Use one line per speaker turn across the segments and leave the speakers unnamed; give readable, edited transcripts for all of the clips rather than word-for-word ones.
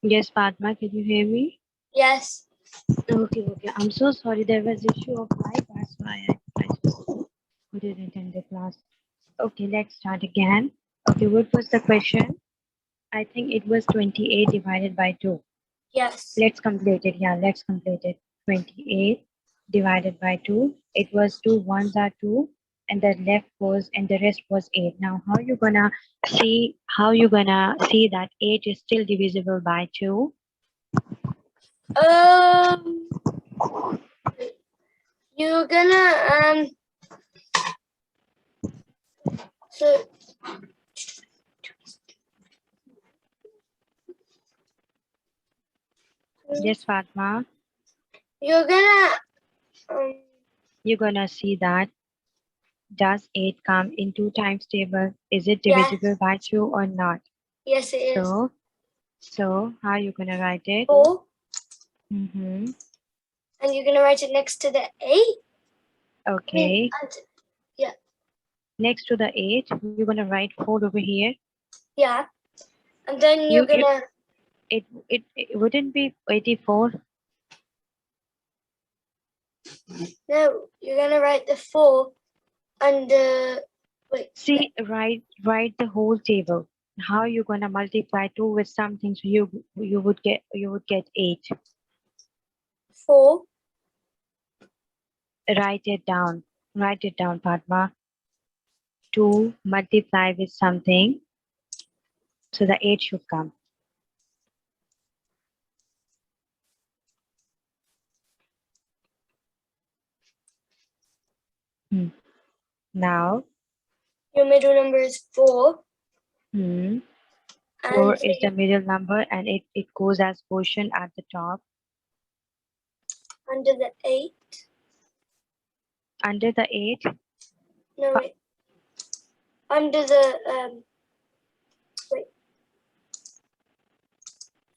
Yes, Padma, can you hear me?
Yes.
Okay, okay. I'm so sorry. There was issue of my that's why I just couldn't attend the class. Okay, let's start again. Okay, what was the question? I think it was 28 divided by 2.
Yes.
Let's complete it. Yeah, let's complete it. 28 divided by 2. It was 2 ones are 2 and the left was and the rest was 8. Now how you gonna see that 8 is still divisible by 2?
Um, you're gonna so
Yes, Fatma.
you're gonna um
You're gonna see that does 8 come in 2 times table? Is it
yes,
divisible by 2 or not?
yes it is.
So how you gonna write it?
4,
Mm-hmm.
and you're gonna write it next to the 8.
Okay.
Yeah,
Next to the 8, you're gonna write 4 over here.
yeah, and then you're
You
gonna
it wouldn't be 84.
no, you're gonna write the 4 under wait.
See, write the whole table. How you gonna multiply 2 with something so you would get 8.
4.
Write it down. Write it down, Padma. 2 multiply with something so the 8 should come. Now,
Your middle number is 4,
hmm,
and
4 is the middle number and it goes as quotient at the top.
under the 8.
Under the 8,
No, wait. Under the wait.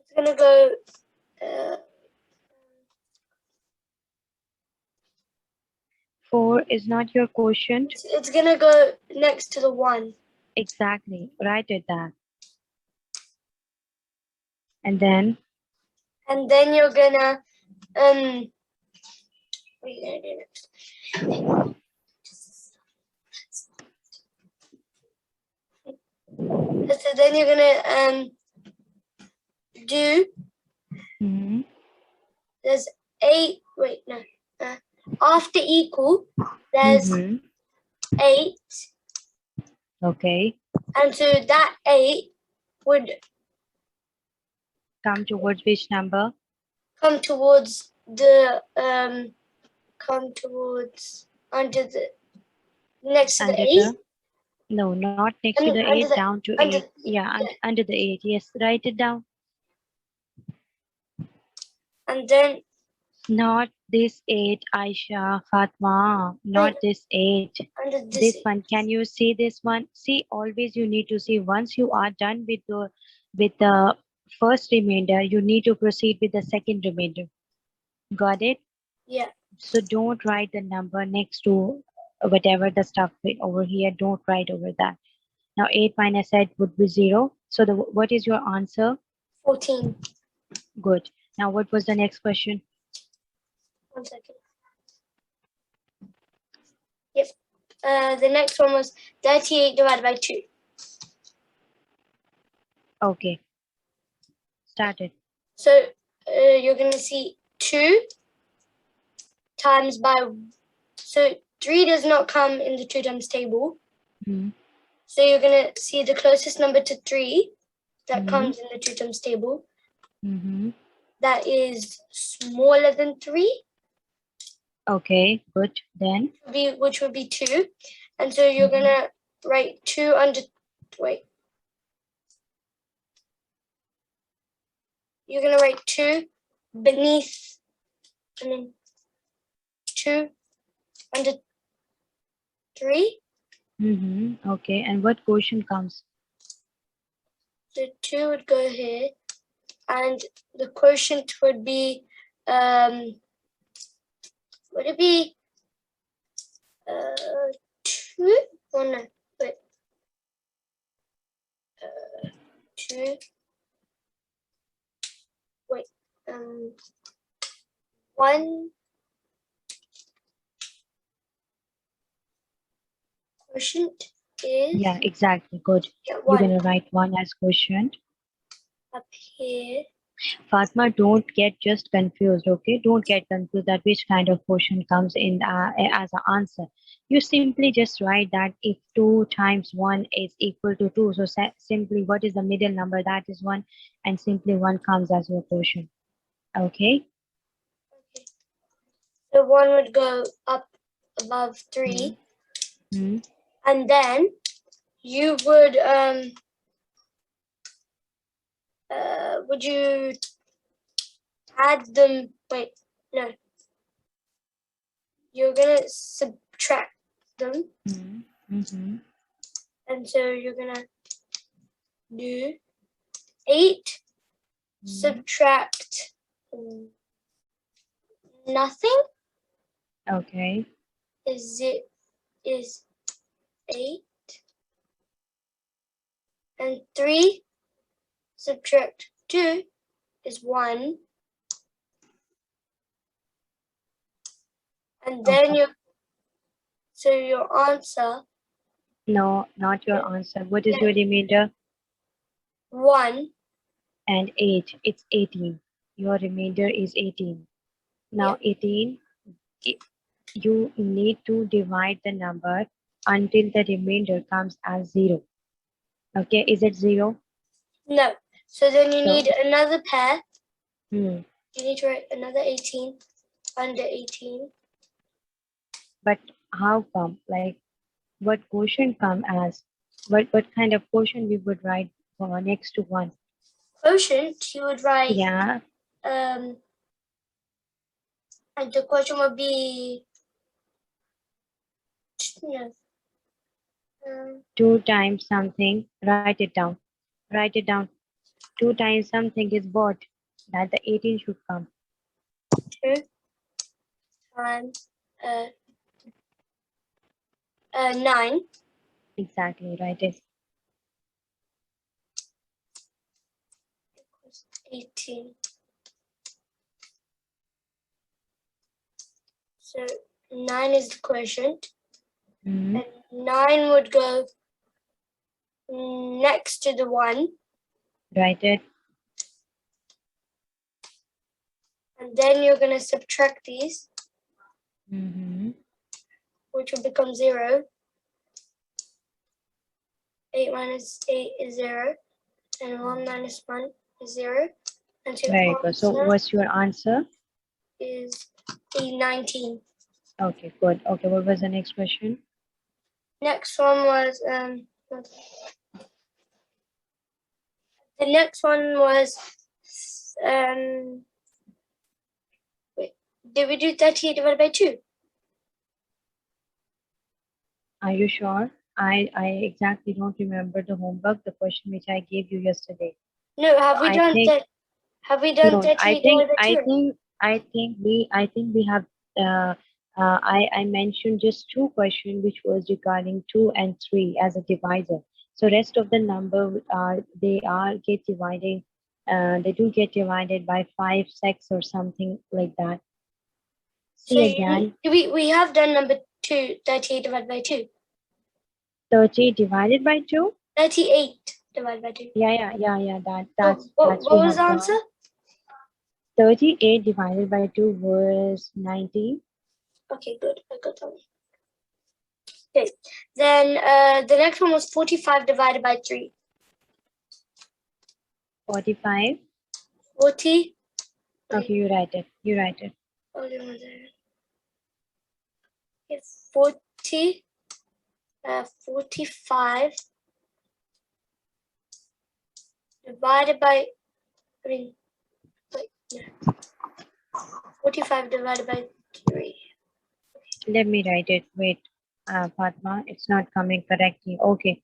It's gonna go. Uh,
4 is not your quotient.
it's gonna go next to the 1.
Exactly. Write it down. And then
And then you're gonna what are you gonna do next? So then you're gonna do
mhm,
there's 8. Wait, no. After equal, there's
mhm,
8,
okay,
and so that 8 would
come towards which number?
come towards the come towards under the next to the
Under
8.
the no, not next
I
to
mean
the
under
8,
the
down to
under
8. Yeah,
yeah.
under the 8. Yes, write it down.
And then
Not this 8, Aisha, Fatma,
wait,
not this 8.
under this
This one, can you see this one? See, always you need to see once you are done with the first remainder, you need to proceed with the second remainder. Got it?
yeah.
So don't write the number next to whatever the stuff over here. Don't write over that. Now 8 minus 8 would be 0. So what is your answer?
14.
Good. Now what was the next question?
1 second. Yep. The next one was 38 divided by 2.
Okay. Started.
So you're going to see 2 times by, so 3 does not come in the 2 times table.
Hmm.
So you're going to see the closest number to 3 that
Hmm.
comes in the 2 times table.
Mm-hmm.
That is smaller than 3.
Okay, good. Then
Which would be 2. And so you're going to write 2 under, wait. You're going to write 2 beneath, and then 2 under 3.
mm-hmm. Okay, and what quotient comes?
So 2 would go here, and the quotient would be, would it be 2? Oh no, wait. 2. 1 quotient is,
Yeah, exactly. Good.
yeah,
You're
1
gonna write 1 as quotient.
up here.
Fatma, don't get just confused, okay? Don't get confused that which kind of quotient comes in as an answer. You simply just write that if 2 times 1 is equal to 2, so simply what is the middle number? That is 1, and simply 1 comes as your quotient. Okay?
Okay. So 1 would go up above 3,
Hmm.
and then you would you add them? Wait, no. You're gonna subtract them,
Mm-hmm.
and so you're gonna do 8 subtract nothing.
Okay.
Is 8, and 3 subtract 2 is 1, and then
Okay.
your answer,
No, not your answer. What is
yeah,
your remainder?
1,
And 8. It's 18. Your remainder is 18.
yeah,
Now 18, i- you need to divide the number until the remainder comes as 0. Okay, is it 0?
no. So then you
So,
need another pair.
hmm.
You need to write another 18 under 18.
But how come? Like, what quotient come as? What kind of quotient we would write next to 1?
Quotient, you would write,
Yeah,
and the quotient would be, no,
2 times something. Write it down. Write it down. 2 times something is what? That the 18 should come.
2 times 9
Exactly, write it.
equals 18. So 9 is the quotient,
Hmm.
and 9 would go next to the 1,
Write it.
and then you're going to subtract these,
Mm-hmm.
which will become 0. 8 minus 8 is 0, and 1 minus 1 is 0. And your
Very good. So
answer
what's your answer?
is 19.
Okay, good. Okay, what was the next question?
Next one was the next one was wait, did we do 38 divided by 2?
Are you sure? I exactly don't remember the homework, the question which I gave you yesterday.
No,
So I think
have we done
no,
38 divided by 2?
I think we have uh, I mentioned just 2 questions which was regarding 2 and 3 as a divisor. So rest of the number they get divided they do get divided by 5, 6 or something like that.
So
See again,
we have done number 2, 38 divided by 2.
30 divided by 2.
38 divided by 2.
Yeah.
What
That's we
was
have
the answer?
done. 38 divided by 2 was 19.
Okay, good. I got that one. Okay. Then the next one was 45 divided by 3.
45.
40.
Okay, you write it. You write it.
Okay, 40. 45 divided by, I mean, wait, no. 45 divided by 3.
Let me write it. Wait, Fatma, it's not coming correctly. Okay,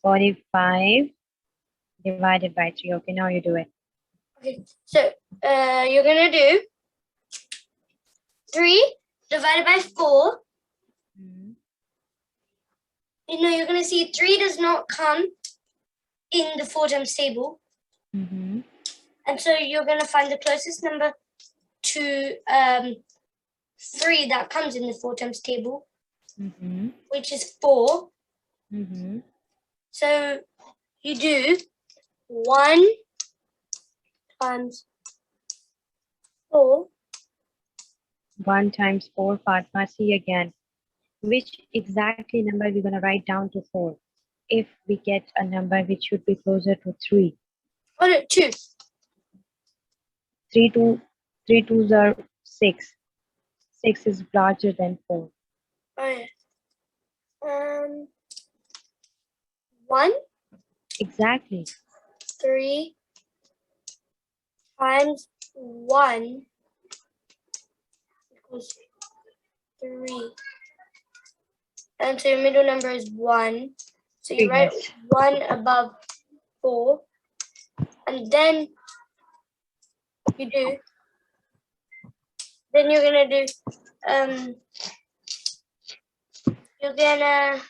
45 divided by 3. Okay, now you do it.
Okay, so you're gonna do 3 divided by 4.
Mhm.
You know, you're gonna see 3 does not come in the 4 times table.
Mm-hmm.
And so you're going to find the closest number to 3 that comes in the 4 times table, which is 4. So you do 1 times 4.
1 times 4, Fatma, see again. Which exactly number we're going to write down to 4? If we get a number which should be closer to 3.
Oh no, 2.
3 twos are 6. 6 is larger than 4.
Oh yeah. 1,
Exactly.
3 times 1 equals 3. And so your middle number is 1. So you write
Yes.
1 above 4. And then you do, then you're going to do, you're going to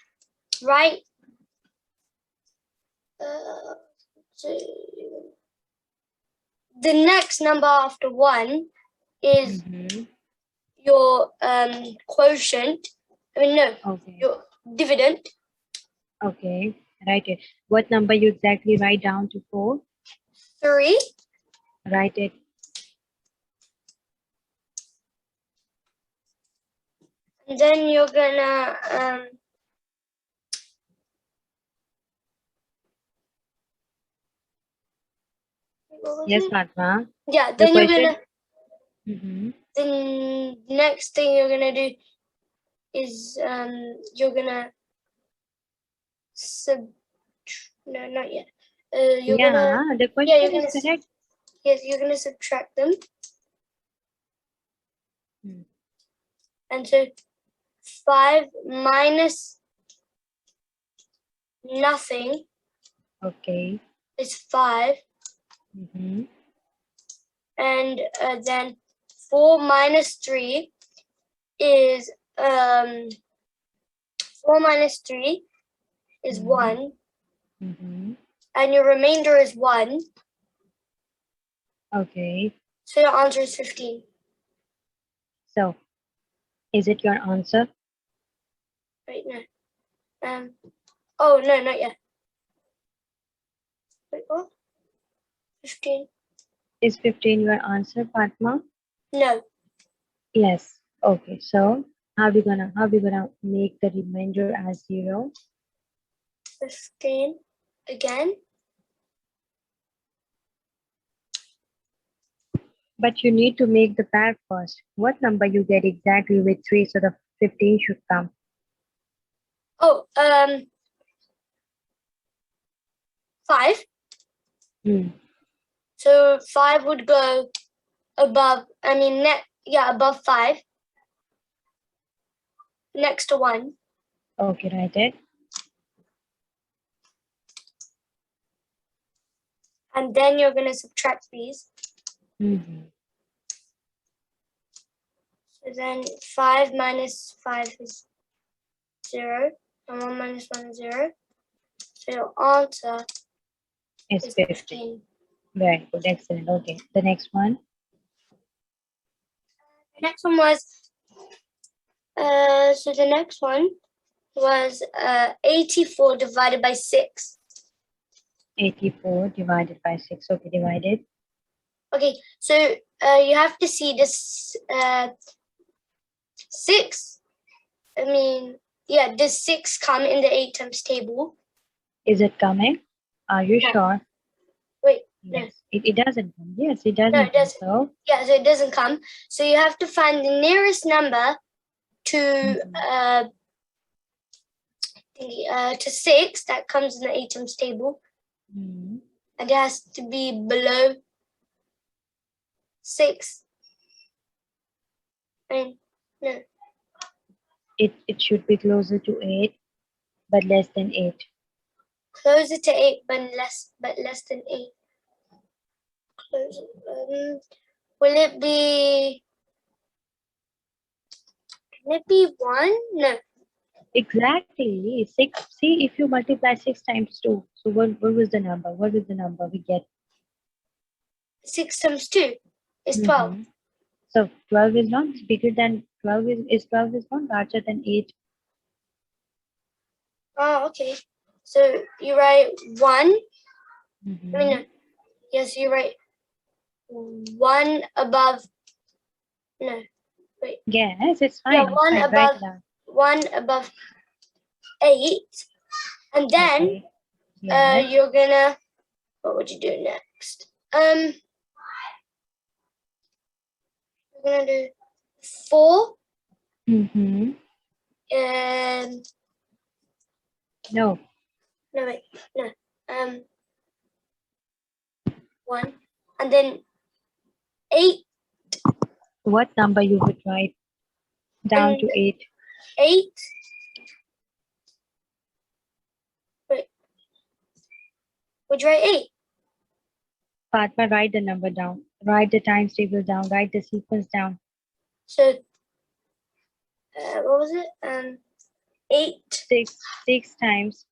write, so the next number after 1 is your quotient. I mean, no,
Okay.
your dividend.
Okay. Write it. What number you exactly write down to 4?
3.
Write it.
And then you're gonna
Yes, Fatma.
yeah,
The
then you're
question.
gonna the next thing you're gonna do is you're gonna no, not yet. You're gonna
The question
you're
is
gonna
correct.
yes, you're gonna subtract them. And so 5 minus nothing
Okay.
is 5. And then 4 minus 3 is 4 minus 3 is 1. And your remainder is 1.
Okay.
So your answer is 15.
So, is it your answer?
Wait, no. Oh, no, not yet. Wait, what? 15?
Is 15 your answer, Fatma?
No.
Yes. Okay. So, how we gonna make the remainder as 0?
15 again.
But you need to make the pair first. What number you get exactly with 3 so the 15 should come?
Oh, 5. So 5 would go above, above 5. Next to 1.
Okay, write it.
And then you're going to subtract these. So then 5 minus 5 is 0. And 1 minus 1 is 0. So your answer
It's
is
15. Very good. Excellent. Okay. The next one.
The next one was, so the next one was 84 divided by 6.
84 divided by 6. Okay, divided.
Okay, so you have to see this 6. Does 6 come in the 8 times table?
Is it coming? Are you
No.
sure?
Wait,
yes. No. It doesn't come. Yes, it doesn't.
No, it doesn't.
So?
Yeah, so it doesn't come. So you have to find the nearest number to 6 that comes in the 8 times table. And it has to be below 6. No.
It should be closer to 8, but less than 8.
Closer to 8, but less than 8. Closer. Will it be? Can it be 1? No.
Exactly. 6. See, if you multiply 6 times 2, so what was the number? What is the number we get?
6 times 2 is 12.
Mm-hmm. So 12 is not bigger than 12 is 12 is not larger than 8.
Oh, okay. So you write 1.
Mm-hmm.
I mean, no. Yes, you write 1 above. No, wait.
Yes, it's fine.
Yeah,
It's
1
fine. Write
above
it down.
1 above 8, and then
Okay. Yes.
you're gonna. What would you do next? You're gonna do 4.
Mm-hmm. No.
No, wait, no. 1, and then 8
What number you would write down
and
to 8?
8. Wait, would you write 8?
Fatma, write the number down. Write the times table down. Write the sequence down.
So, what was it? 8
6 times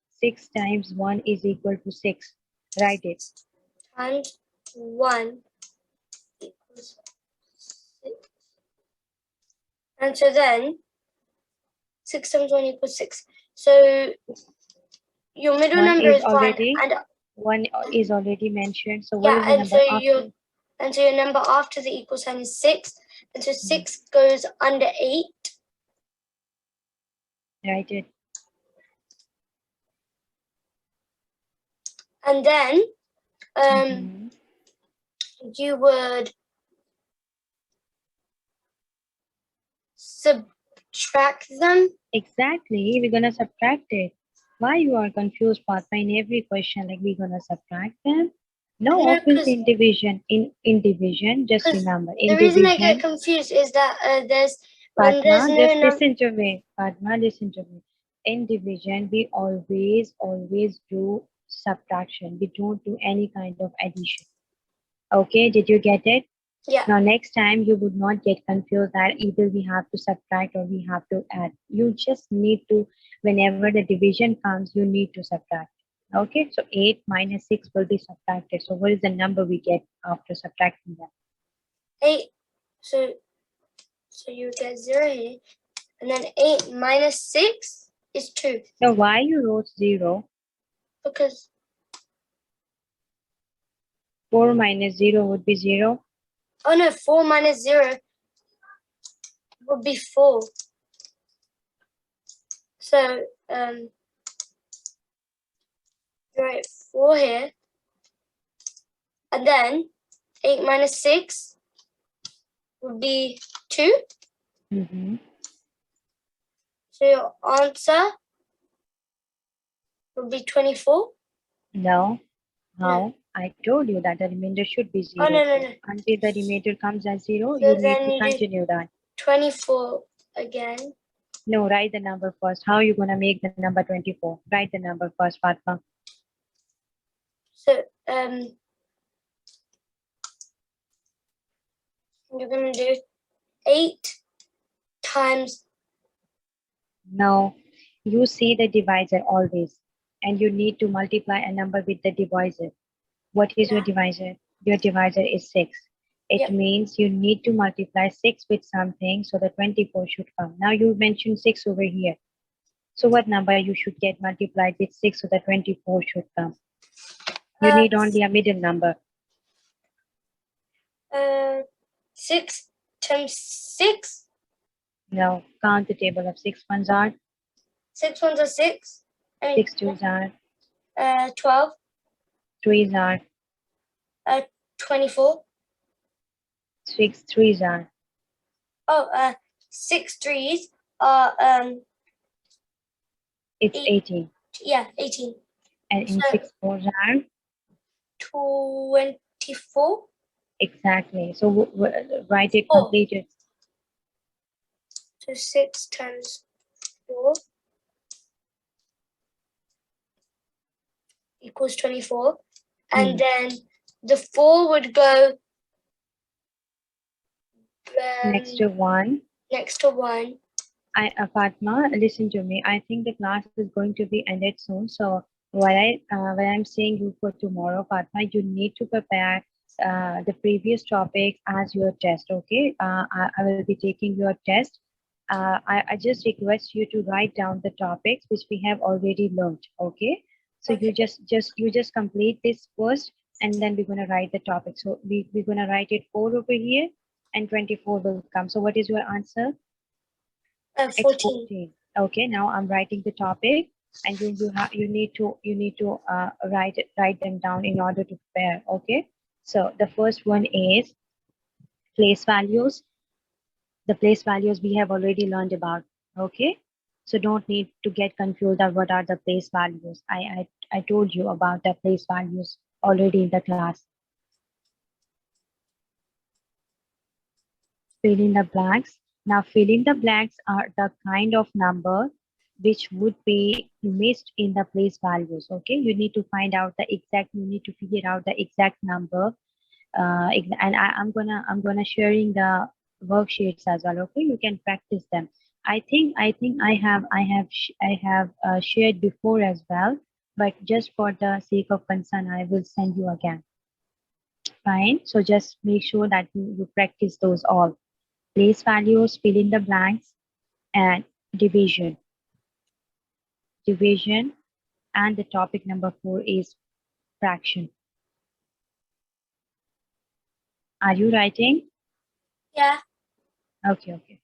1 is equal to 6. Write it.
times 1 equals 6. And so then 6 times 1 equals 6. So your middle
1
number
is
is 1,
already
and
1 is already mentioned. So what
yeah,
is the
and
number
so
after?
your number after the equal sign is 6, and so 6 goes under 8.
Write it.
And then you would subtract them.
Exactly. We're gonna subtract it. Why you are confused, Fatma? In every question, like we're gonna subtract them? No,
No,
obviously in division. In division, just remember
the
in
reason I get
division.
confused is that when there's
Fatma,
no
just
number.
listen to me. Fatma, listen to me. In division, we always do subtraction. We don't do any kind of addition. Okay, did you get it?
Yeah.
Now next time you would not get confused that either we have to subtract or we have to add. You just need to, whenever the division comes, you need to subtract. Okay, so 8 minus 6 will be subtracted. So what is the number we get after subtracting them?
8. So you get 0 here, and then 8 minus 6 is 2.
Now why you wrote 0?
Because
4 minus 0 would be 0.
oh no, 4 minus 0 would be 4. So you write 4 here, and then 8 minus 6 would be 2. So your answer would be 24.
No. How?
No.
I told you that the remainder should be 0.
Oh no.
Until the remainder comes as 0,
So
you need
then
to
you do
continue that.
24 again.
No, write the number first. How are you going to make the number 24? Write the number first, Fatma.
So you're going to do 8 times.
No, you see the divisor always, and you need to multiply a number with the divisor. What is your divisor? Your divisor is 6. It means you need to multiply 6 with something, so the 24 should come. Now you mentioned 6 over here. So what number you should get multiplied with 6 so the 24 should come? You need only a middle number.
6 times 6.
No, count the table of 6 ones are.
6 ones are 6.
6 twos are.
12.
3s are.
24.
6 threes are.
Oh, 6 threes are
It's 18.
Yeah, 18.
And in 6 fours are
24.
exactly. So write it completed.
So 6 times 4 equals 24. And then the 4 would go
next to 1.
Next to 1.
Fatma, listen to me. I think the class is going to be ended soon. So what I'm saying you for tomorrow, Fatma, you need to prepare the previous topics as your test. Okay, I will be taking your test. I just request you to write down the topics which we have already learned. Okay, so you
Okay.
just complete this first, and then we're gonna write the topic. So we're gonna write it 4 over here, and 24 will come. So what is your answer? It's
14.
14. Okay, now I'm writing the topic, and you need to write them down in order to prepare. Okay, so the first one is place values. The place values we have already learned about. Okay, so don't need to get confused of what are the place values. I told you about the place values already in the class. Fill in the blanks. Now fill in the blanks are the kind of number which would be missed in the place values. Okay, you need to find out the exact, you need to figure out the exact number. And I'm gonna sharing the worksheets as well. Okay, you can practice them. I think I have shared before as well, but just for the sake of concern, I will send you again. Fine. So just make sure that you practice those all. Place values, fill in the blanks, and division. Division, and the topic number 4 is fraction. Are you writing?
Yeah.
Okay, okay.